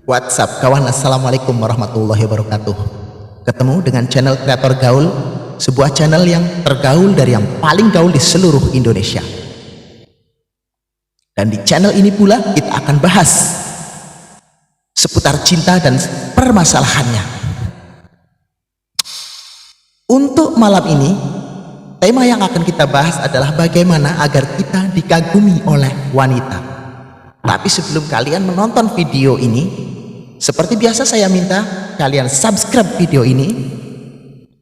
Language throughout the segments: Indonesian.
WhatsApp kawan, assalamualaikum warahmatullahi wabarakatuh. Ketemu dengan channel Kreator Gaul, sebuah channel yang tergaul dari yang paling gaul di seluruh Indonesia. Dan di channel ini pula kita akan bahas seputar cinta dan permasalahannya. Untuk malam ini, tema yang akan kita bahas adalah bagaimana agar kita dikagumi oleh wanita. Tapi sebelum kalian menonton video ini, seperti biasa saya minta kalian subscribe video ini,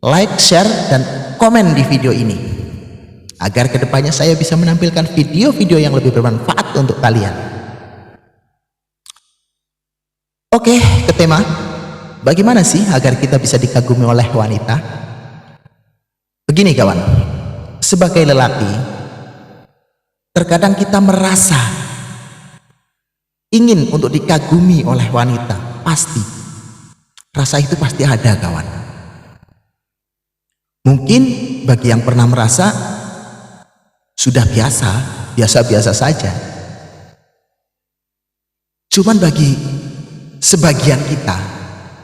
like, share, dan komen di video ini, agar kedepannya saya bisa menampilkan video-video yang lebih bermanfaat untuk kalian. Oke, ke tema. Bagaimana sih agar kita bisa dikagumi oleh wanita? Begini kawan, sebagai lelaki, terkadang kita merasa ingin untuk dikagumi oleh wanita. Pasti rasa itu pasti ada kawan. Mungkin bagi yang pernah merasa sudah biasa saja. Cuman bagi sebagian kita,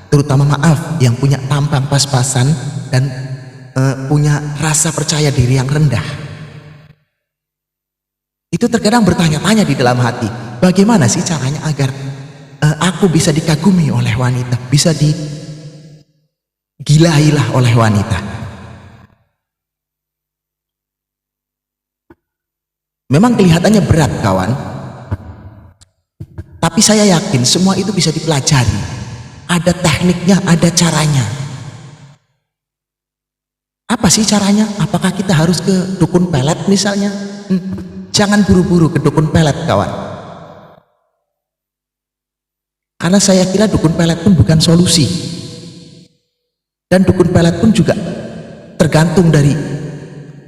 terutama yang punya tampang pas-pasan dan punya rasa percaya diri yang rendah, itu terkadang bertanya-tanya di dalam hati, bagaimana sih caranya agar aku bisa dikagumi oleh wanita, bisa digilailah oleh wanita. Memang kelihatannya berat kawan, tapi saya yakin semua itu bisa dipelajari. Ada tekniknya, ada caranya. Apa sih caranya? Apakah kita harus ke dukun pelet misalnya? Jangan buru-buru ke dukun pelet kawan. Karena saya kira dukun pelet pun bukan solusi. Dan dukun pelet pun juga tergantung dari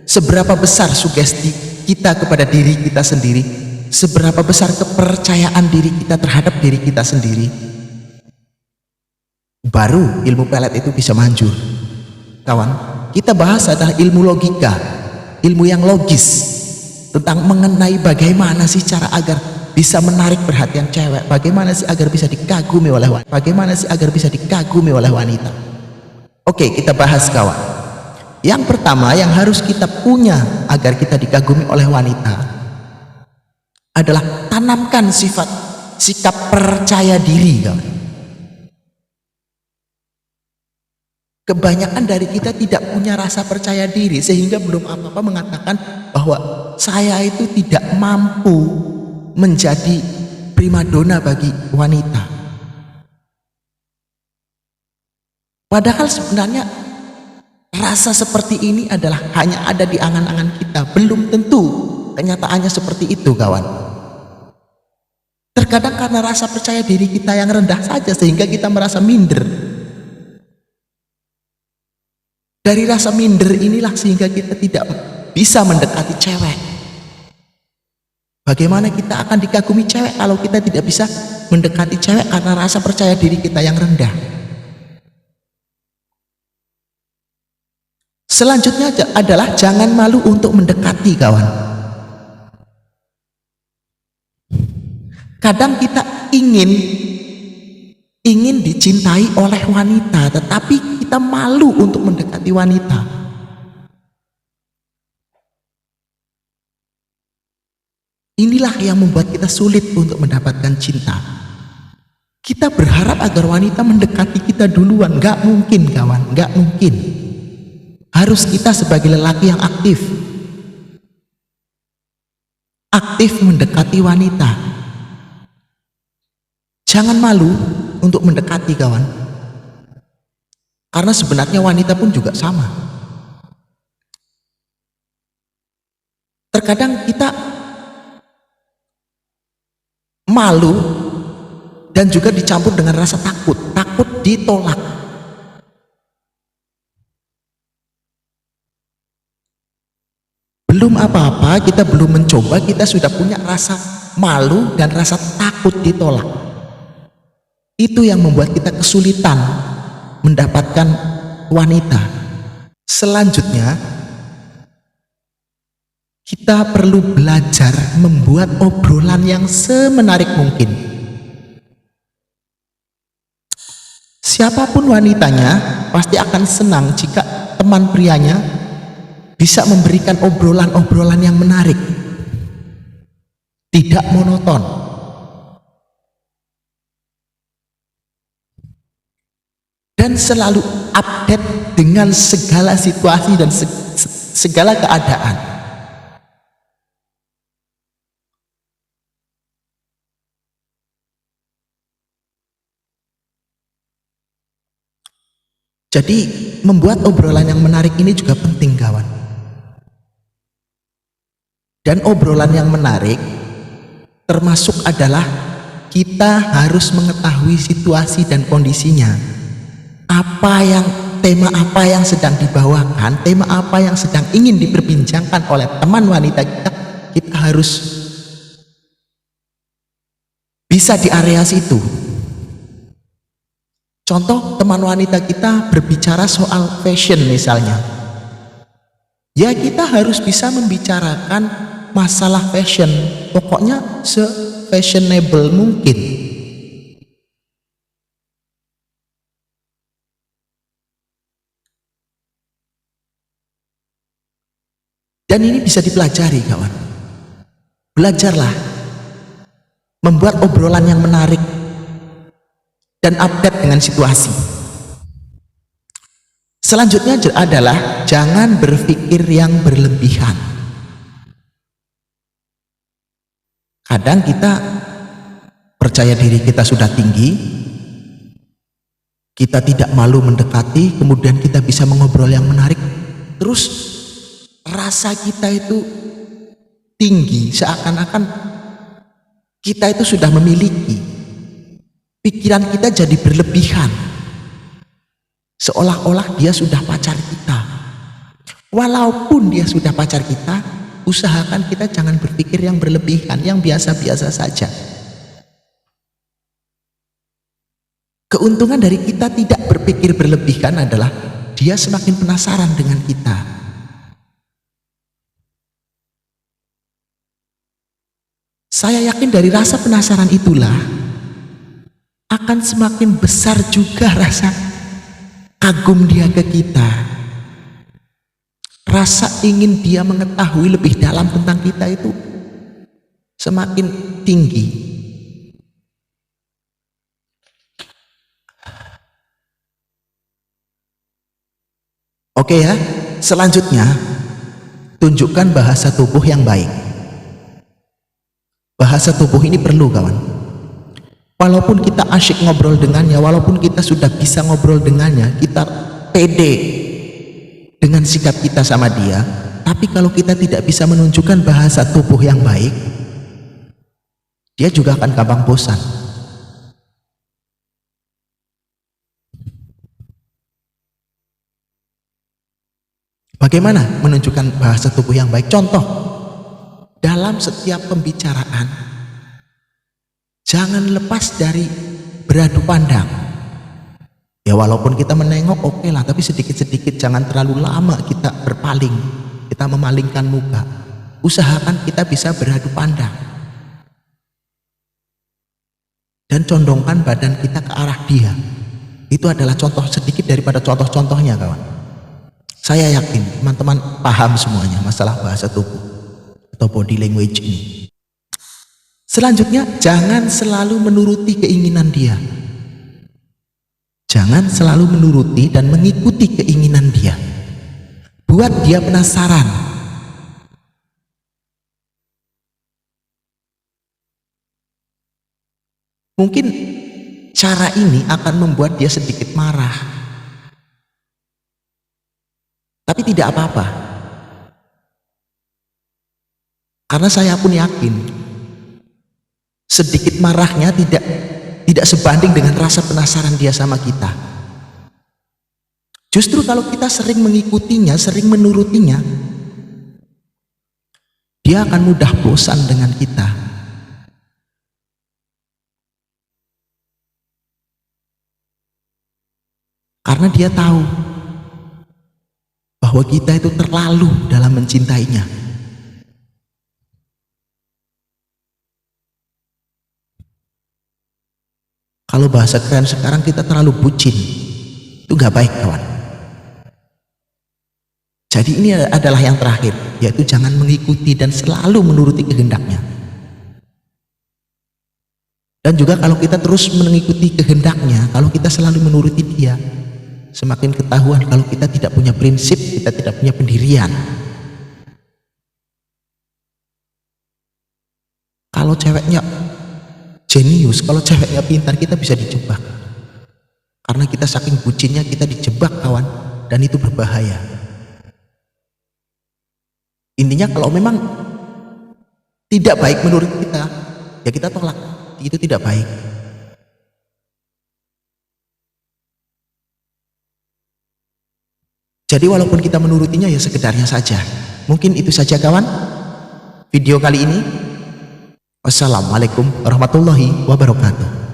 seberapa besar sugesti kita kepada diri kita sendiri, seberapa besar kepercayaan diri kita terhadap diri kita sendiri. Baru ilmu pelet itu bisa manjur. Kawan, kita bahas adalah ilmu logika, ilmu yang logis, tentang mengenai bagaimana sih cara agar bisa menarik perhatian cewek, bagaimana sih agar bisa dikagumi oleh wanita, bagaimana sih agar bisa dikagumi oleh wanita. Oke, kita bahas kawan. Yang pertama yang harus kita punya agar kita dikagumi oleh wanita adalah tanamkan sikap percaya diri kawan. Kebanyakan dari kita tidak punya rasa percaya diri sehingga belum apa-apa mengatakan bahwa saya itu tidak mampu menjadi primadona bagi wanita. Padahal sebenarnya rasa seperti ini adalah hanya ada di angan-angan kita. Belum tentu kenyataannya seperti itu kawan. Terkadang karena rasa percaya diri kita yang rendah saja sehingga kita merasa minder. Dari rasa minder inilah sehingga kita tidak bisa mendekati cewek. Bagaimana kita akan dikagumi cewek kalau kita tidak bisa mendekati cewek karena rasa percaya diri kita yang rendah? Selanjutnya adalah jangan malu untuk mendekati kawan. Kadang kita ingin dicintai oleh wanita, tetapi kita malu untuk mendekati wanita. Inilah yang membuat kita sulit untuk mendapatkan cinta. Kita berharap agar wanita mendekati kita duluan. Gak mungkin kawan, gak mungkin. Harus kita sebagai lelaki yang aktif mendekati wanita. Jangan malu untuk mendekati kawan. Karena sebenarnya wanita pun juga sama. Terkadang kita malu dan juga dicampur dengan rasa takut ditolak. Belum apa-apa, kita belum mencoba, kita sudah punya rasa malu dan rasa takut ditolak. Itu yang membuat kita kesulitan mendapatkan wanita. Selanjutnya, kita perlu belajar membuat obrolan yang semenarik mungkin. Siapapun wanitanya pasti akan senang jika teman prianya bisa memberikan obrolan-obrolan yang menarik, tidak monoton, dan selalu update dengan segala situasi dan segala keadaan. Jadi membuat obrolan yang menarik ini juga penting, kawan. Dan obrolan yang menarik termasuk adalah kita harus mengetahui situasi dan kondisinya. Tema apa yang sedang dibawakan, tema apa yang sedang ingin diperbincangkan oleh teman wanita kita, kita harus bisa di area situ. Contoh, teman wanita kita berbicara soal fashion misalnya. Ya, kita harus bisa membicarakan masalah fashion, pokoknya se-fashionable mungkin. Dan ini bisa dipelajari, kawan. Belajarlah membuat obrolan yang menarik dan update dengan situasi. Selanjutnya adalah jangan berpikir yang berlebihan. Kadang kita percaya diri kita sudah tinggi, kita tidak malu mendekati, kemudian kita bisa mengobrol yang menarik, terus rasa kita itu tinggi, seakan-akan kita itu sudah memiliki. Pikiran kita jadi berlebihan, seolah-olah dia sudah pacar kita. Walaupun dia sudah pacar kita, usahakan kita jangan berpikir yang berlebihan, yang biasa-biasa saja. Keuntungan dari kita tidak berpikir berlebihan adalah dia semakin penasaran dengan kita. Saya yakin dari rasa penasaran itulah akan semakin besar juga rasa kagum dia ke kita, rasa ingin dia mengetahui lebih dalam tentang kita itu semakin tinggi. Oke ya, selanjutnya tunjukkan bahasa tubuh yang baik. Bahasa tubuh ini perlu, kawan. Walaupun kita asyik ngobrol dengannya, walaupun kita sudah bisa ngobrol dengannya, kita pede dengan sikap kita sama dia, tapi kalau kita tidak bisa menunjukkan bahasa tubuh yang baik, dia juga akan gampang bosan. Bagaimana menunjukkan bahasa tubuh yang baik? Contoh, dalam setiap pembicaraan, jangan lepas dari beradu pandang. Ya, walaupun kita menengok oke lah, tapi sedikit-sedikit, jangan terlalu lama kita berpaling, kita memalingkan muka. Usahakan kita bisa beradu pandang dan condongkan badan kita ke arah dia. Itu adalah contoh sedikit daripada contoh-contohnya, kawan. Saya yakin teman-teman paham semuanya masalah bahasa tubuh atau body language ini. Selanjutnya, jangan selalu menuruti keinginan dia. Jangan selalu menuruti dan mengikuti keinginan dia. Buat dia penasaran. Mungkin cara ini akan membuat dia sedikit marah. Tapi tidak apa-apa. Karena saya pun yakin sedikit marahnya tidak sebanding dengan rasa penasaran dia sama kita. Justru kalau kita sering mengikutinya, sering menurutinya, dia akan mudah bosan dengan kita. Karena dia tahu bahwa kita itu terlalu dalam mencintainya. Kalau bahasa keren sekarang kita terlalu bucin. Itu gak baik kawan. Jadi ini adalah yang terakhir, yaitu jangan mengikuti dan selalu menuruti kehendaknya. Dan juga kalau kita terus mengikuti kehendaknya, kalau kita selalu menuruti dia, semakin ketahuan kalau kita tidak punya prinsip, kita tidak punya pendirian. Kalau ceweknya jenius, kalau ceweknya pintar, kita bisa dijebak. Karena kita saking bucinnya, kita dijebak kawan, dan itu berbahaya. Intinya kalau memang tidak baik menurut kita, ya kita tolak. Itu tidak baik. Jadi walaupun kita menurutinya ya sekedarnya saja. Mungkin itu saja kawan video kali ini. Wassalamualaikum warahmatullahi wabarakatuh.